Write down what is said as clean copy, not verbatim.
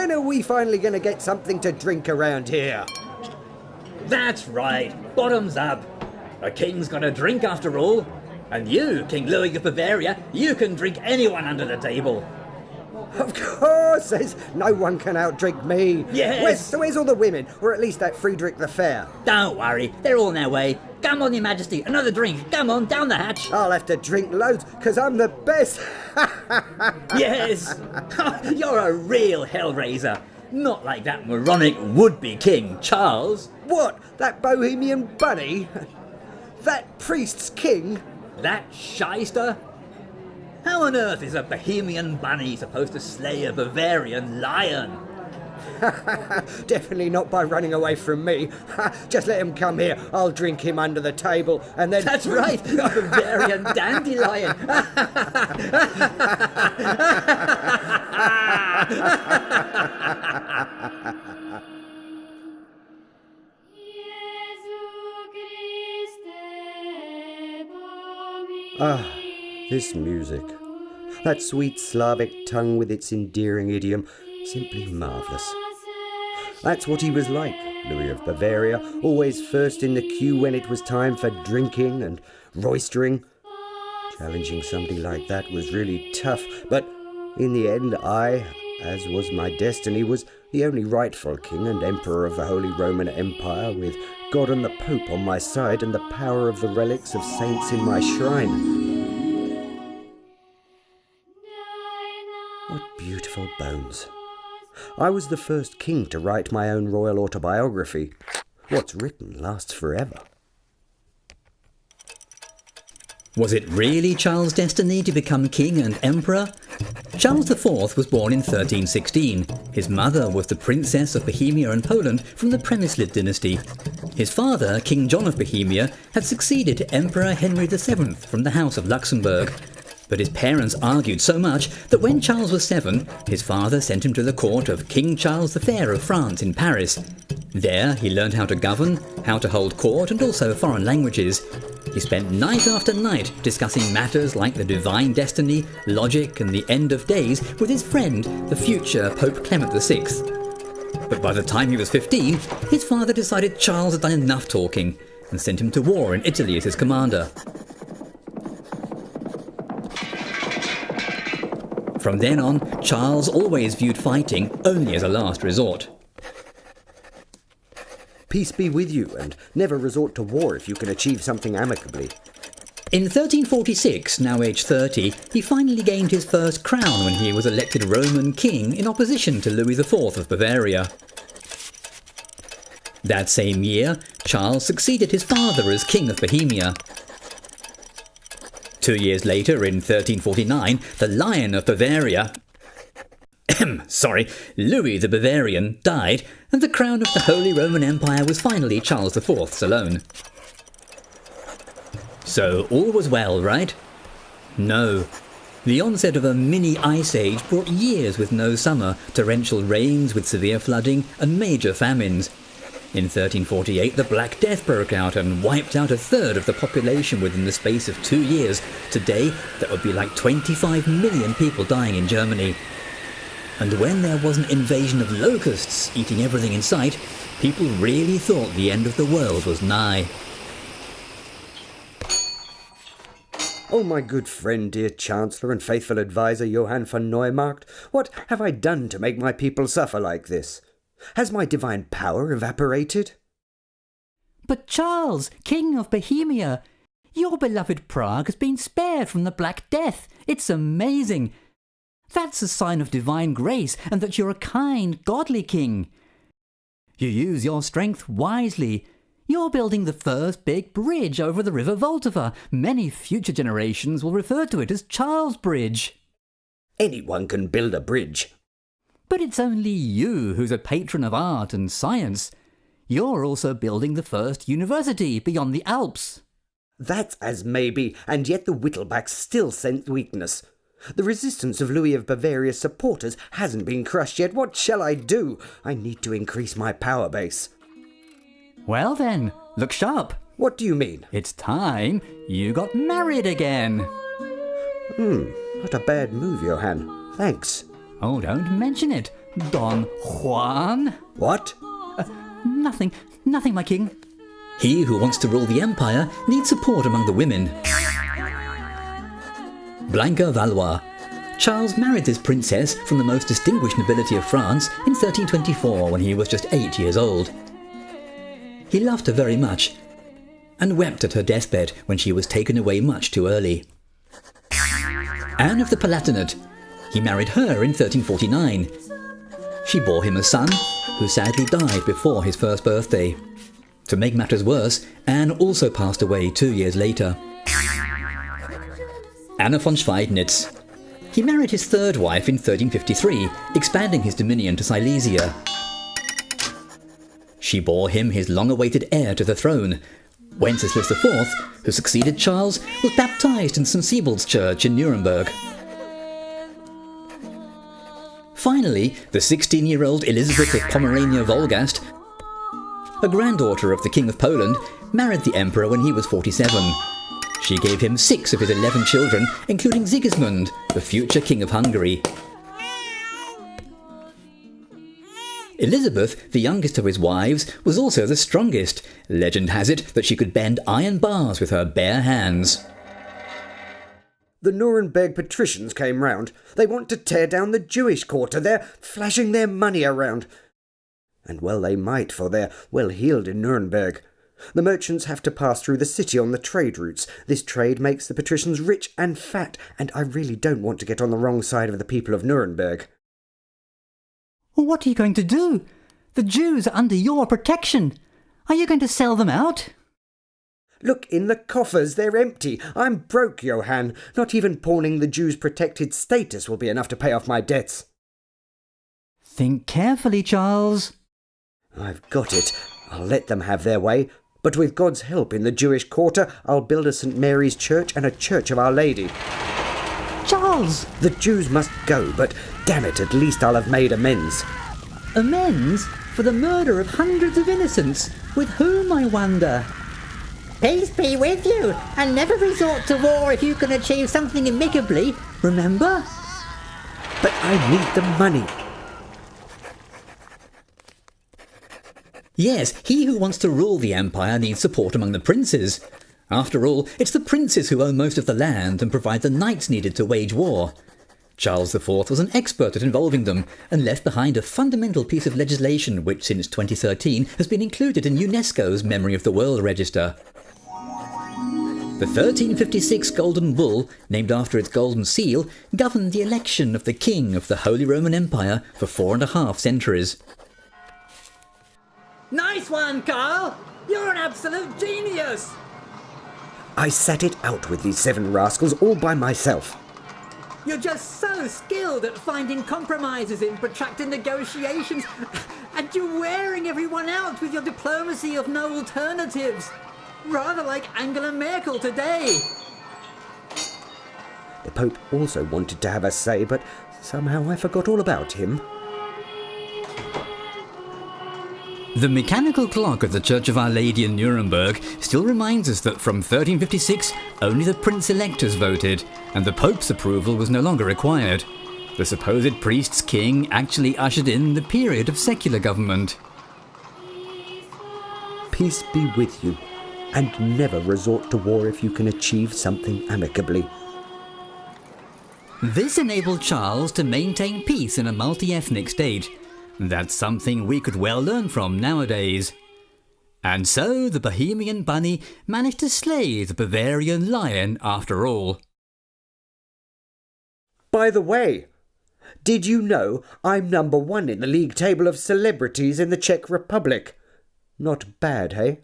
When are we finally going to get something to drink around here? That's right, bottoms up. A king's got a drink after all. And you, King Louis of Bavaria, you can drink anyone under the table. Of course, there's no one can outdrink me. Yes. Where's all the women? Or at least that Friedrich the Fair? Don't worry, they're all on their way. Come on, Your Majesty, another drink. Come on, down the hatch. I'll have to drink loads, because I'm the best. Yes. You're a real hellraiser. Not like that moronic would-be king, Charles. What? That bohemian bunny? That priest's king? That shyster? How on earth is a bohemian bunny supposed to slay a Bavarian lion? Definitely not by running away from me. Just let him come here. I'll drink him under the table and then... That's right, a Bavarian dandelion. Ah, this music. That sweet Slavic tongue with its endearing idiom. Simply marvellous. That's what he was like, Louis of Bavaria, always first in the queue when it was time for drinking and roistering. Challenging somebody like that was really tough, but in the end I, as was my destiny, was the only rightful king and emperor of the Holy Roman Empire, with God and the Pope on my side and the power of the relics of saints in my shrine. What beautiful bones. I was the first king to write my own royal autobiography. What's written lasts forever. Was it really Charles' destiny to become king and emperor? Charles IV was born in 1316. His mother was the Princess of Bohemia and Poland from the Przemysl dynasty. His father, King John of Bohemia, had succeeded to Emperor Henry VII from the House of Luxembourg. But his parents argued so much that when Charles was 7, his father sent him to the court of King Charles the Fair of France in Paris. There he learned how to govern, how to hold court, and also foreign languages. He spent night after night discussing matters like the divine destiny, logic, and the end of days with his friend, the future Pope Clement VI. But by the time he was 15, his father decided Charles had done enough talking and sent him to war in Italy as his commander. From then on, Charles always viewed fighting only as a last resort. Peace be with you, and never resort to war if you can achieve something amicably. In 1346, now aged 30, he finally gained his first crown when he was elected Roman king in opposition to Louis IV of Bavaria. That same year, Charles succeeded his father as King of Bohemia. 2 years later, in 1349, the Lion of Bavaria, Louis the Bavarian, died, and the crown of the Holy Roman Empire was finally Charles IV's alone. So all was well, right? No. The onset of a mini ice age brought years with no summer, torrential rains with severe flooding, and major famines. In 1348, the Black Death broke out and wiped out a third of the population within the space of 2 years. Today, that would be like 25 million people dying in Germany. And when there was an invasion of locusts eating everything in sight, people really thought the end of the world was nigh. Oh, my good friend, dear Chancellor and faithful adviser Johann von Neumarkt, what have I done to make my people suffer like this? Has my divine power evaporated? But Charles, King of Bohemia, your beloved Prague has been spared from the Black Death. It's amazing. That's a sign of divine grace and that you're a kind, godly king. You use your strength wisely. You're building the first big bridge over the River Vltava. Many future generations will refer to it as Charles Bridge. Anyone can build a bridge. But it's only you who's a patron of art and science. You're also building the first university beyond the Alps. That's as maybe, and yet the Wittlebacks still sense weakness. The resistance of Louis of Bavaria's supporters hasn't been crushed yet. What shall I do? I need to increase my power base. Well then, look sharp. What do you mean? It's time you got married again. Not a bad move, Johann. Thanks. Oh, don't mention it. Don Juan? What? Nothing, my king. He who wants to rule the empire needs support among the women. Blanca Valois. Charles married this princess from the most distinguished nobility of France in 1324 when he was just 8 years old. He loved her very much and wept at her deathbed when she was taken away much too early. Anne of the Palatinate. He married her in 1349. She bore him a son, who sadly died before his first birthday. To make matters worse, Anne also passed away 2 years later. Anna von Schweidnitz. He married his third wife in 1353, expanding his dominion to Silesia. She bore him his long-awaited heir to the throne. Wenceslas IV, who succeeded Charles, was baptized in St. Siebald's Church in Nuremberg. Finally, the 16-year-old Elizabeth of Pomerania-Wolgast, a granddaughter of the King of Poland, married the emperor when he was 47. She gave him 6 of his 11 children, including Sigismund, the future King of Hungary. Elizabeth, the youngest of his wives, was also the strongest. Legend has it that she could bend iron bars with her bare hands. The Nuremberg Patricians came round. They want to tear down the Jewish quarter. They're flashing their money around. And well they might, for they're well heeled in Nuremberg. The merchants have to pass through the city on the trade routes. This trade makes the patricians rich and fat, and I really don't want to get on the wrong side of the people of Nuremberg. What are you going to do? The Jews are under your protection. Are you going to sell them out? Look in the coffers, they're empty. I'm broke, Johann. Not even pawning the Jews' protected status will be enough to pay off my debts. Think carefully, Charles. I've got it. I'll let them have their way. But with God's help in the Jewish quarter, I'll build a St. Mary's Church and a Church of Our Lady. Charles! The Jews must go, but damn it, at least I'll have made amends. Amends for the murder of hundreds of innocents? With whom, I wonder? Peace be with you, and never resort to war if you can achieve something amicably, remember? But I need the money. Yes, he who wants to rule the empire needs support among the princes. After all, it's the princes who own most of the land and provide the knights needed to wage war. Charles IV was an expert at involving them and left behind a fundamental piece of legislation which since 2013 has been included in UNESCO's Memory of the World Register. The 1356 Golden Bull, named after its golden seal, governed the election of the King of the Holy Roman Empire for 4.5 centuries. Nice one, Carl! You're an absolute genius! I sat it out with these 7 rascals all by myself. You're just so skilled at finding compromises in protracted negotiations, and you're wearing everyone out with your diplomacy of no alternatives. Rather like Angela Merkel today. The Pope also wanted to have a say, but somehow I forgot all about him. The mechanical clock of the Church of Our Lady in Nuremberg still reminds us that from 1356 only the prince-electors voted, and the Pope's approval was no longer required. The supposed priest's king actually ushered in the period of secular government. Peace be with you, and never resort to war if you can achieve something amicably. This enabled Charles to maintain peace in a multi-ethnic state. That's something we could well learn from nowadays. And so the Bohemian bunny managed to slay the Bavarian lion after all. By the way, did you know I'm number 1 in the league table of celebrities in the Czech Republic? Not bad, hey?